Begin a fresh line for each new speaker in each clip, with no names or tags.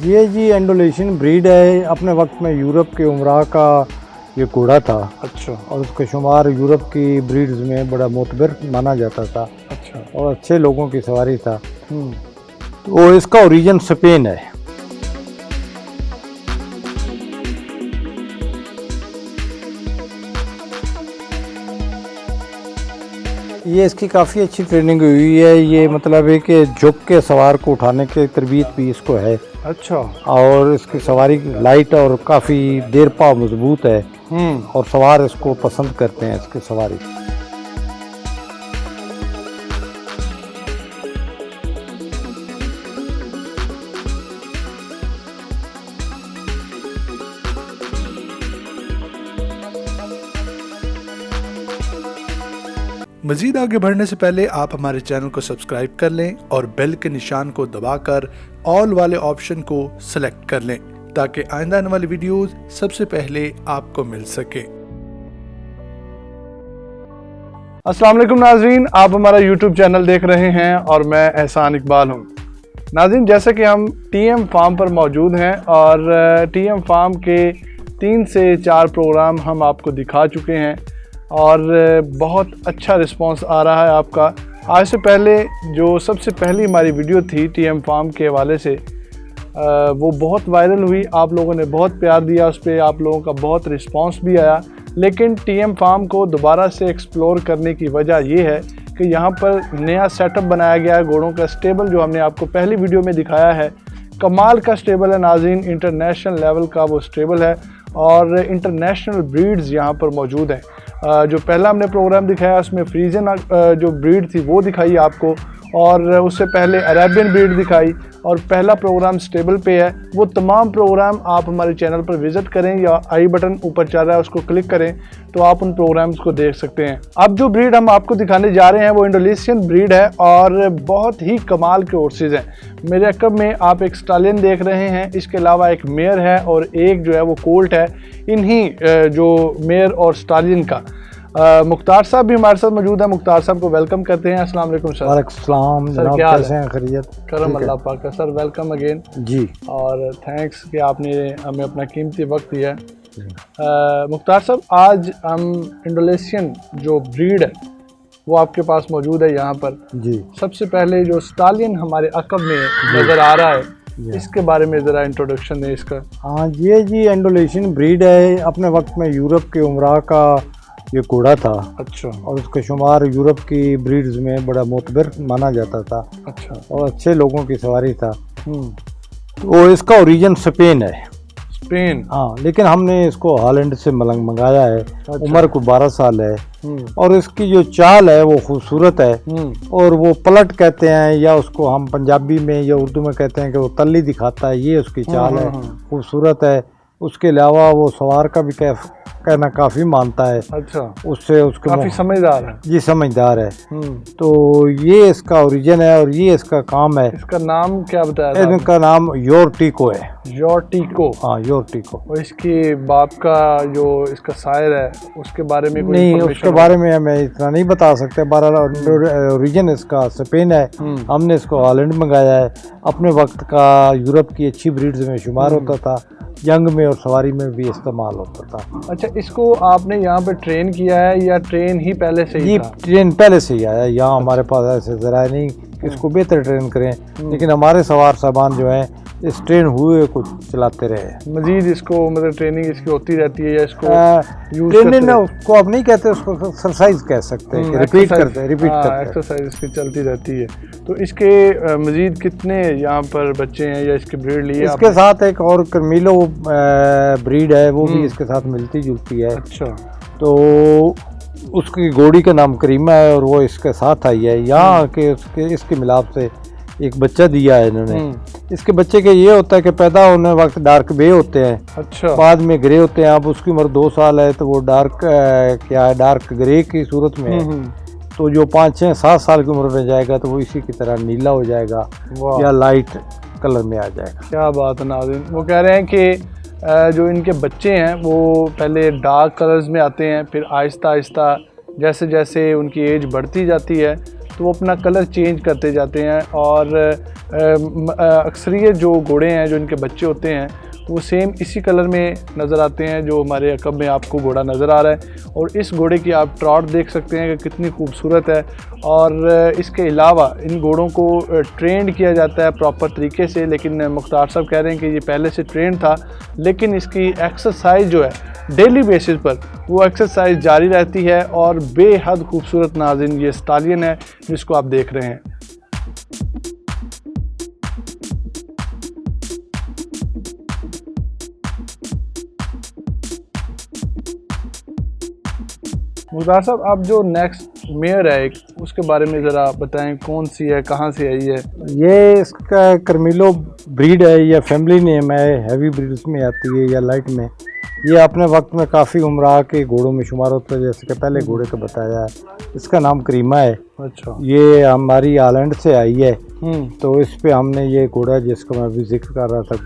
ये जी एंडोलेशियन ब्रीड है। अपने वक्त में यूरोप के उमरा का ये घोड़ा था।
अच्छा।
और उसका शुमार यूरोप की ब्रीड्स में बड़ा मोतबर माना जाता था।
अच्छा।
और अच्छे लोगों की सवारी था। तो इसका ओरिजिन स्पेन है। ये इसकी काफ़ी अच्छी ट्रेनिंग हुई है। ये मतलब है कि झुक के सवार को उठाने की तरबियत भी इसको है।
अच्छा।
और इसकी सवारी लाइट और काफ़ी देर पा मजबूत है। और सवार इसको पसंद करते हैं इसकी सवारी।
मज़ीद आगे बढ़ने से पहले आप हमारे चैनल को सब्सक्राइब कर लें और बेल के निशान को दबाकर ऑल वाले ऑप्शन को सिलेक्ट कर लें ताकि आइंदा आने वाली वीडियोस सबसे पहले आपको मिल सके।
अस्सलाम वालेकुम नाज़रीन, आप हमारा YouTube चैनल देख रहे हैं और मैं एहसान इकबाल हूँ। नाज़रीन, जैसे कि हम TM फार्म पर मौजूद हैं और TM फार्म के 3 से 4 प्रोग्राम हम आपको दिखा चुके हैं और बहुत अच्छा रिस्पांस आ रहा है आपका। आज से पहले जो सबसे पहली हमारी वीडियो थी TM फार्म के हवाले से, वो बहुत वायरल हुई। आप लोगों ने बहुत प्यार दिया, उस पर आप लोगों का बहुत रिस्पांस भी आया। लेकिन TM फार्म को दोबारा से एक्सप्लोर करने की वजह ये है कि यहाँ पर नया सेटअप बनाया गया है। घोड़ों का स्टेबल जो हमने आपको पहली वीडियो में दिखाया है, कमाल का स्टेबल है नाज़रीन। इंटरनेशनल लेवल का वो स्टेबल है और इंटरनेशनल ब्रीड्स यहाँ पर मौजूद हैं। जो पहला हमने प्रोग्राम दिखाया उसमें फ्रीजन जो ब्रीड थी वो दिखाई आपको, और उससे पहले अरेबियन ब्रीड दिखाई, और पहला प्रोग्राम स्टेबल पे है। वो तमाम प्रोग्राम आप हमारे चैनल पर विज़िट करें या आई बटन ऊपर चल रहा है उसको क्लिक करें तो आप उन प्रोग्राम्स को देख सकते हैं। अब जो ब्रीड हम आपको दिखाने जा रहे हैं वो इंडोनेशियन ब्रीड है और बहुत ही कमाल के हॉर्सेस हैं। मेरे अकब में आप एक स्टालियन देख रहे हैं, इसके अलावा एक मेयर है और एक जो है वो कोल्ट है। इन्हीं जो मेयर और स्टालियन का मुख्तार साहब भी हमारे साथ मौजूद है। मुख्तार साहब को वेलकम करते हैं। अस्सलाम वालेकुम सर।
वालेकुम
सर, क्या हाल है?
खैरियत?
करम अल्लाह पाक का। सर वेलकम अगेन
जी,
और थैंक्स कि आपने हमें अपना कीमती वक्त दिया। मुख्तार साहब, आज हम इंडोनेशियन जो ब्रीड है वो आपके पास मौजूद है यहाँ पर।
जी।
सबसे पहले जो स्टालियन हमारे अकब में नज़र आ रहा है, इसके बारे में ज़रा इंट्रोडक्शन दें इसका।
हाँ, ये जी एंडोलेशियन ब्रीड है। अपने वक्त में यूरोप के उमरा का ये घोड़ा था।
अच्छा।
और उसका शुमार यूरोप की ब्रीड्स में बड़ा मोतबर माना जाता था।
अच्छा।
और अच्छे लोगों की सवारी था। तो इसका ओरिजिन स्पेन है।
स्पेन?
हाँ, लेकिन हमने इसको हॉलैंड से मंगाया है।
अच्छा।
उम्र को 12 साल है। और इसकी जो चाल है वो खूबसूरत है। और वो पलट कहते हैं, या उसको हम पंजाबी में या उर्दू में कहते हैं कि वो तल्ली दिखाता है। ये उसकी चाल है, खूबसूरत है। उसके अलावा वो सवार का भी कहना काफ़ी मानता है।
अच्छा।
उससे उसके
काफ़ी समझदार है।
जी, समझदार है। तो ये इसका ओरिजिन है और ये इसका काम है।
इसका नाम क्या बताया था?
इनका नाम योर्टिको है।
योर्टिको?
हाँ, योर्टिको।
और इसके बाप का जो इसका सायर है उसके बारे में कोई
नहीं, उसके बारे में मैं इतना नहीं बता सकते। बहरहाल ओरिजिन इसका स्पेन है। हमने इसको हॉलैंड मंगाया है। अपने वक्त का यूरोप की अच्छी ब्रीड्स में शुमार होता था। जंग में और सवारी में भी इस्तेमाल होता था।
अच्छा, इसको आपने यहाँ पे ट्रेन किया है या ट्रेन ही पहले से ही था?
ट्रेन पहले से ही आया। यहाँ हमारे पास ऐसे ज़रा नहीं कि इसको बेहतर ट्रेन करें, लेकिन हमारे सवार सामान जो हैं इस ट्रेन हुए कुछ चलाते रहे।
मजीद इसको मतलब ट्रेनिंग इसकी होती रहती है या इसको
ट्रेनिंग ना उसको अब नहीं कहते, उसको एक्सरसाइज कह सकते हैं। रिपीट करते हैं।
एक्सरसाइज इसकी चलती रहती है। तो इसके मजीद कितने यहाँ पर बच्चे हैं या इसकी ब्रीड ली है?
इसके साथ एक और कर्मीलो ब्रीड है, वो भी इसके साथ मिलती जुलती है।
अच्छा।
तो उसकी घोड़ी का नाम करीमा है और वो इसके साथ आई है यहाँ के। इसके मिलाप से एक बच्चा दिया है इन्होंने। इसके बच्चे के ये होता है कि पैदा होने वक्त डार्क ग्रे होते हैं।
अच्छा। बाद
में ग्रे होते हैं। अब उसकी उम्र 2 साल है तो वो डार्क ग्रे की सूरत में है। तो जो 5, 6, 7 साल की उम्र में जाएगा तो वो इसी की तरह नीला हो जाएगा या लाइट कलर में आ जाएगा।
क्या बात है नाज़रीन। वो कह रहे हैं कि जो इनके बच्चे हैं वो पहले डार्क कलर्स में आते हैं, फिर आहिस्ता आहिस्ता जैसे जैसे उनकी एज बढ़ती जाती है तो वो अपना कलर चेंज करते जाते हैं और अक्सरियत जो घोड़े हैं, जो इनके बच्चे होते हैं, वो सेम इसी कलर में नज़र आते हैं जो हमारे अकब में आपको घोड़ा नज़र आ रहा है। और इस घोड़े की आप ट्रॉट देख सकते हैं कि कितनी खूबसूरत है। और इसके अलावा इन घोड़ों को ट्रेंड किया जाता है प्रॉपर तरीके से, लेकिन मुख्तार साहब कह रहे हैं कि ये पहले से ट्रेंड था, लेकिन इसकी एक्सरसाइज जो है डेली बेसिस पर वो एक्सरसाइज जारी रहती है। और बेहद खूबसूरत नाज़रीन ये स्टालियन है जिसको आप देख रहे हैं। मुख्तार साहब, आप जो नेक्स्ट मेयर है एक, उसके बारे में ज़रा बताएं, कौन सी है, कहाँ से आई है?
ये इसका कर्मिलो ब्रीड है या फैमिली नेम है, हैवी ब्रीड्स में आती है या लाइट में। ये अपने वक्त में काफ़ी उम्रा के घोड़ों में शुमार होता है, जैसे कि पहले घोड़े को बताया है। इसका नाम करीमा है।
अच्छा।
ये हमारी आइलैंड से आई है। तो इस पे हमने ये घोड़ा जिसका मैं अभी जिक्र कर रहा था,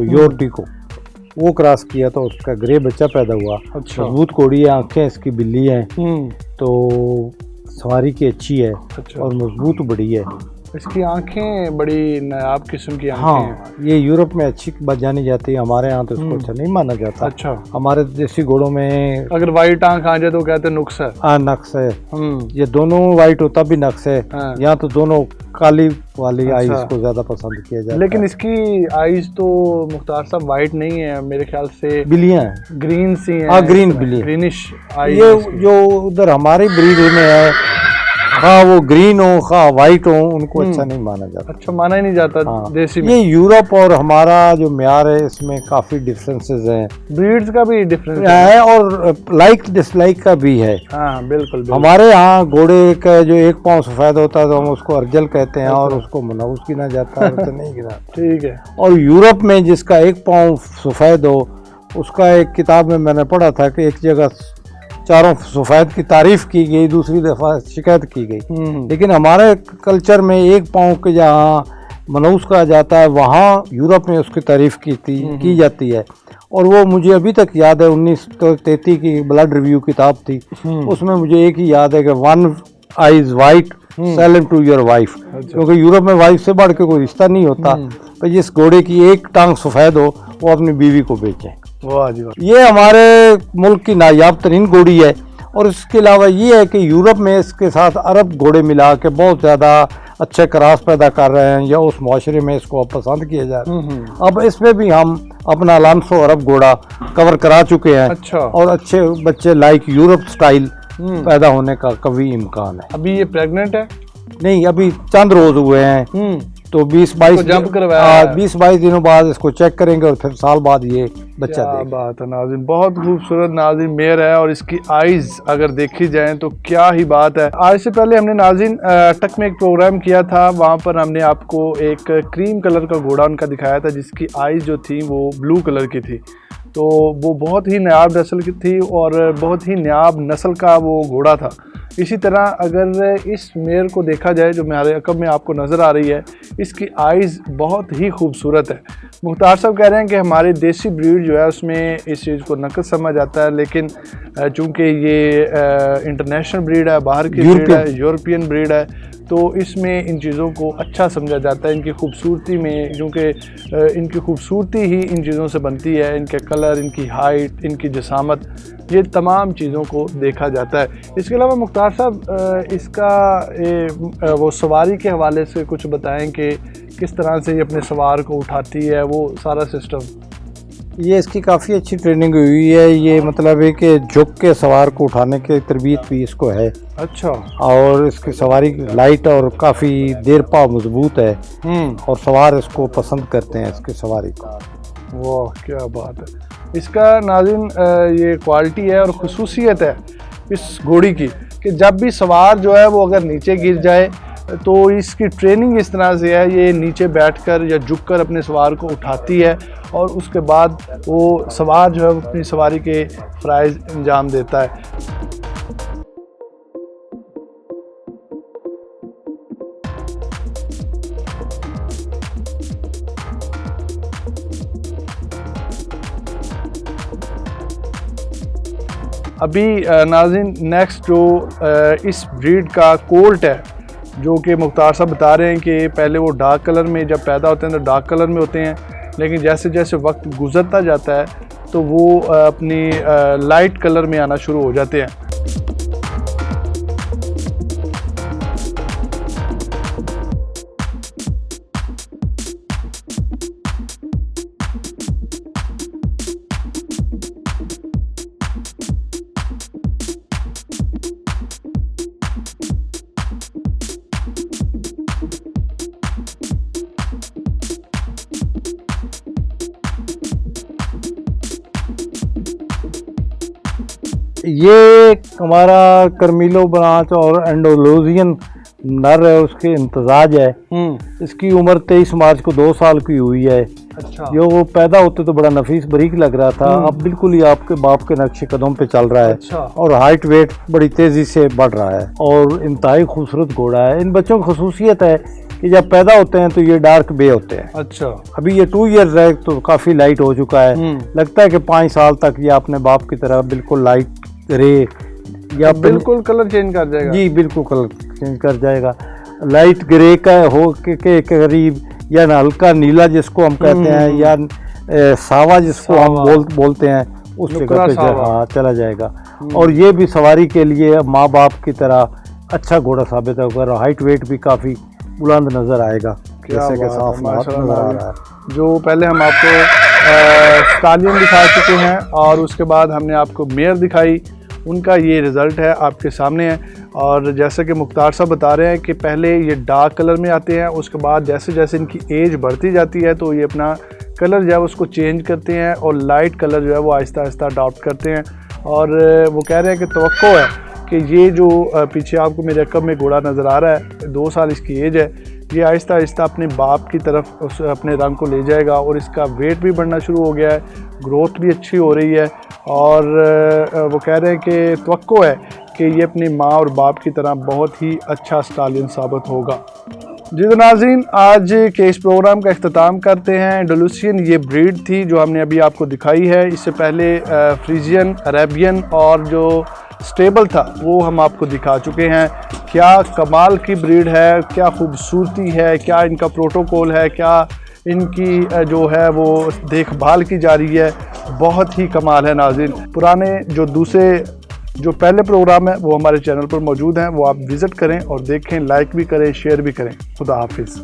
योरटी को वो क्रॉस किया तो उसका ग्रे बच्चा पैदा हुआ।
अच्छा।
मजबूत घोड़ी है, आंखें इसकी बिल्ली हैं, तो सवारी की अच्छी है।
अच्छा।
और मजबूत बड़ी है।
इसकी आंखें बड़ी नायाब किस्म की आंखें
हाँ,
हैं।
ये यूरोप में अच्छी बात जानी जाती है, हमारे यहाँ तो इसको अच्छा नहीं माना जाता।
अच्छा।
हमारे देसी घोड़ों में
अगर वाइट आंख आ जाए तो कहते हैं नुक्स है।
नक्स है। ये दोनों वाइट होता भी नक्स है।
हाँ।
यहाँ तो दोनों काली वाली आईज
अच्छा।
को ज्यादा पसंद किया जाता है।
लेकिन इसकी आईज तो मुख्तार साहब वाइट नहीं है, मेरे ख्याल से
बिलियां हैं।
ग्रीन सी हैं।
हाँ, ग्रीन बिली,
ग्रीनिश आईज।
ये जो उधर हमारी ब्रीड में है, हाँ वो ग्रीन हो हाँ वाइट हो, उनको अच्छा नहीं माना जाता।
अच्छा, माना ही नहीं जाता।
हाँ।
देसी में
ये यूरोप और हमारा जो म्यार है इसमें काफी डिफरेंसेस हैं,
ब्रीड्स का भी डिफरेंस
है और लाइक डिसलाइक का भी है।
हाँ बिल्कुल, बिल्कुल।
हमारे यहाँ घोड़े का जो एक पाँव सफेद होता है तो हम उसको अर्जल कहते हैं और उसको मनाउस गिना जाता है, तो नहीं गिना।
ठीक है।
और यूरोप में जिसका एक पाँव सफेद हो, उसका एक किताब में मैंने पढ़ा था कि एक जगह चारों सफेद की तारीफ की गई, दूसरी दफा शिकायत की गई। लेकिन हमारे कल्चर में एक पाँव के जहाँ मनूस कहा जाता है, वहाँ यूरोप में उसकी तारीफ की जाती है। और वो मुझे अभी तक याद है, 1933 की ब्लड रिव्यू किताब थी, उसमें मुझे एक ही याद है कि one eyes white sale to your wife, क्योंकि यूरोप में वाइफ से बढ़ के कोई रिश्ता नहीं होता। तो जिस घोड़े की एक टांग सफेद हो वो अपनी बीवी को बेचे।
वाह जी वाह।
ये हमारे मुल्क की नायाब तरीन घोड़ी है। और इसके अलावा ये है कि यूरोप में इसके साथ अरब घोड़े मिला के बहुत ज़्यादा अच्छे क्रॉस पैदा कर रहे हैं, या उस माशरे में इसको अब पसंद किया जा रहा है। अब इसमें भी हम अपना अलांसो अरब घोड़ा कवर करा चुके हैं।
अच्छा।
और अच्छे बच्चे लाइक यूरोप स्टाइल पैदा होने का कभी इम्कान है।
अभी ये प्रेग्नेंट है?
नहीं, अभी चंद रोज हुए हैं, तो 20-22
जंप करवाया,
20-22 दिनों बाद इसको चेक करेंगे और फिर साल बाद ये बच्चा
क्या
देगा।
बात है नाज़रीन, बहुत खूबसूरत नाज़रीन मेयर है। और इसकी आईज अगर देखी जाए तो क्या ही बात है। आज से पहले हमने नाज़रीन टक में एक प्रोग्राम किया था, वहाँ पर हमने आपको एक क्रीम कलर का घोड़ा उनका दिखाया था जिसकी आईज जो थी वो ब्लू कलर की थी। तो वो बहुत ही नायाब नस्ल की थी और बहुत ही नायाब नस्ल का वो घोड़ा था। इसी तरह अगर इस मेयर को देखा जाए जो हमारे अकब में आपको नज़र आ रही है, इसकी आइज़ बहुत ही खूबसूरत है। मुख्तार साहब कह रहे हैं कि हमारी देसी ब्रीड जो है उसमें इस चीज़ को नक़स समझ आता है, लेकिन चूँकि ये इंटरनेशनल ब्रीड है, बाहर की ब्रीड है, यूरोपियन ब्रीड है, तो इसमें इन चीज़ों को अच्छा समझा जाता है। इनकी खूबसूरती में, क्योंकि इनकी खूबसूरती ही इन चीज़ों से बनती है, इनके कलर, इनकी हाइट, इनकी जसामत, ये तमाम चीज़ों को देखा जाता है। इसके अलावा मुख्तार साहब इसका वो सवारी के हवाले से कुछ बताएं कि किस तरह से ये अपने सवार को उठाती है, वो सारा सिस्टम।
ये इसकी काफ़ी अच्छी ट्रेनिंग हुई है। ये मतलब है कि झुक के सवार को उठाने की तरबियत भी इसको है।
अच्छा।
और इसकी सवारी लाइट और काफ़ी देर पा मजबूत है और सवार इसको पसंद करते हैं इसकी सवारी को।
वाह क्या बात है। इसका नाज़रीन ये क्वालिटी है और ख़ुसूसियत है इस घोड़ी की कि जब भी सवार जो है वो अगर नीचे गिर जाए तो इसकी ट्रेनिंग इस तरह से है, ये नीचे बैठकर या झुककर अपने सवार को उठाती है और उसके बाद वो सवार जो है वो अपनी सवारी के फ़राइज़ अंजाम देता है। अभी नाज़रीन नेक्स्ट जो इस ब्रीड का कोल्ट है, जो कि मुख्तार साहब बता रहे हैं कि पहले वो डार्क कलर में जब पैदा होते हैं तो डार्क कलर में होते हैं, लेकिन जैसे जैसे वक्त गुजरता जाता है तो वो अपनी लाइट कलर में आना शुरू हो जाते हैं।
ये हमारा कर्मीलो ब्रांच और एंडोलोजियन नर है, उसके इंतजाज है। इसकी उम्र 23 मार्च को 2 साल की हुई है।
अच्छा।
जो वो पैदा होते तो बड़ा नफीस बरीक लग रहा था, अब बिल्कुल ही आपके बाप के नक्शे कदम पे चल रहा है।
अच्छा।
और हाइट वेट बड़ी तेजी से बढ़ रहा है और इंतहाई खूबसूरत घोड़ा है। इन बच्चों की खसूसियत है कि जब पैदा होते हैं तो ये डार्क बे होते हैं।
अच्छा।
अभी ये 2 ईयर्स है तो काफी लाइट हो चुका है। लगता है कि 5 साल तक ये अपने बाप की तरह बिल्कुल लाइट ग्रे या
बिल्कुल कलर चेंज कर जाएगा।
जी बिल्कुल कलर चेंज कर जाएगा, लाइट ग्रे का हो के करीब, या हल्का नीला जिसको हम कहते हैं, या सावा जिसको हम बोलते हैं, उस जगह पे हाँ चला जाएगा। और ये भी सवारी के लिए माँ बाप की तरह अच्छा घोड़ा साबित होगा और हाइट वेट भी काफ़ी बुलंद नज़र आएगा, जैसे कि साफ नज़र आ रहा है।
जो पहले हम आपको स्टालियन दिखा चुके हैं और उसके बाद हमने आपको मेयर दिखाई, उनका ये रिज़ल्ट है आपके सामने है। और जैसे कि मुख्तार साहब बता रहे हैं कि पहले ये डार्क कलर में आते हैं, उसके बाद जैसे जैसे इनकी एज बढ़ती जाती है तो ये अपना कलर जो है उसको चेंज करते हैं और लाइट कलर जो है वो आहिस्ता आहिस्ता अडॉप्ट करते हैं। और वो कह रहे हैं कि तवक्को है कि ये जो पीछे आपको मेरे रकम में घोड़ा नज़र आ रहा है, 2 साल इसकी एज है, ये आहिस्ता आहिस्ता अपने बाप की तरफ अपने रंग को ले जाएगा और इसका वेट भी बढ़ना शुरू हो गया है, ग्रोथ भी अच्छी हो रही है। और वो कह रहे हैं कि तवक्को है कि ये अपनी माँ और बाप की तरह बहुत ही अच्छा स्टालियन साबित होगा। जी तो नाज़रीन, आज के इस प्रोग्राम का इख्तिताम करते हैं। एंडोलूसियन ये ब्रीड थी जो हमने अभी आपको दिखाई है। इससे पहले फ्रीजियन, अरेबियन और जो स्टेबल था वो हम आपको दिखा चुके हैं। क्या कमाल की ब्रीड है, क्या खूबसूरती है, क्या इनका प्रोटोकॉल है, क्या इनकी जो है वो देखभाल की जा रही है, बहुत ही कमाल है नाज़रीन। पुराने जो पहले प्रोग्राम है वो हमारे चैनल पर मौजूद हैं, वो आप विज़िट करें और देखें, लाइक भी करें, शेयर भी करें। खुदा हाफिज़।